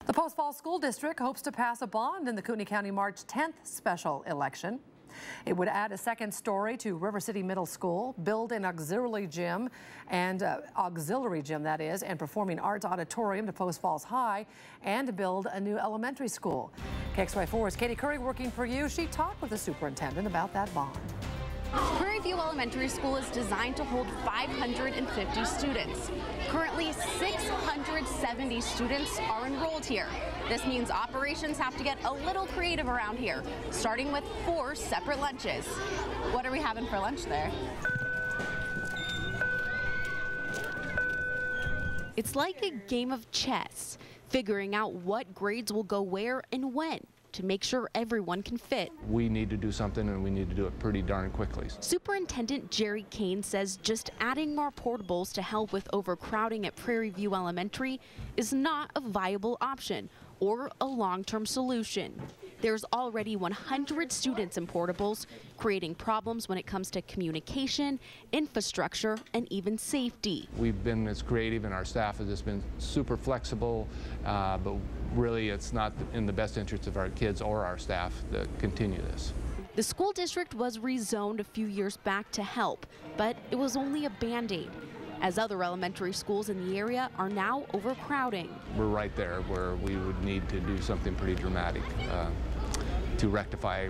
The Post Falls School District hopes to pass a bond in the Kootenai County March 10th special election. It would add a second story to River City Middle School, build an auxiliary gym, and performing arts auditorium to Post Falls High, and build a new elementary school. KXY4's Caiti Currey working for you. She talked with the superintendent about that bond. Currey Elementary School is designed to hold 550 students. Currently, 670 students are enrolled here. This means operations have to get a little creative around here, starting with 4 separate lunches. What are we having for lunch there? It's like a game of chess, figuring out what grades will go where and when, to make sure everyone can fit. We need to do something, and we need to do it pretty darn quickly. Superintendent Jerry Kane says just adding more portables to help with overcrowding at Prairie View Elementary is not a viable option or a long-term solution. There's already 100 students in portables, creating problems when it comes to communication, infrastructure, and even safety. We've been as creative, and our staff has just been super flexible, but really it's not in the best interest of our kids or our staff to continue this. The school district was rezoned a few years back to help, but it was only a Band-Aid, as other elementary schools in the area are now overcrowding. We're right there where we would need to do something pretty dramatic to rectify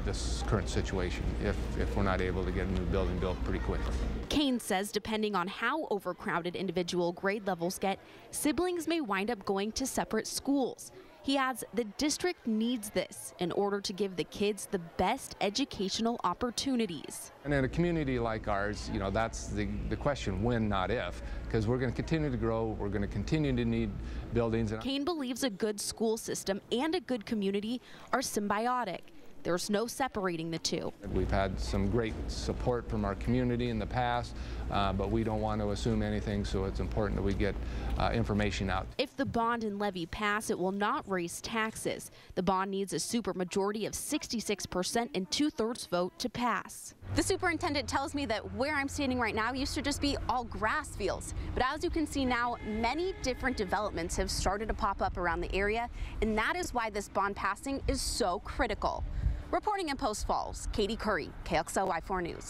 this current situation if we're not able to get a new building built pretty quickly. Kane says depending on how overcrowded individual grade levels get, siblings may wind up going to separate schools. He adds the district needs this in order to give the kids the best educational opportunities. And in a community like ours, you know, that's the question, when, not if, because we're going to continue to grow, we're going to continue to need buildings. Kane believes a good school system and a good community are symbiotic. There's no separating the two. We've had some great support from our community in the past, but we don't want to assume anything, so it's important that we get information out. If the bond and levy pass, it will not raise taxes. The bond needs a supermajority of 66% and 2/3 vote to pass. The superintendent tells me that where I'm standing right now used to just be all grass fields. But as you can see now, many different developments have started to pop up around the area, and that is why this bond passing is so critical. Reporting in Post Falls, Caiti Currey, KXLY4 News.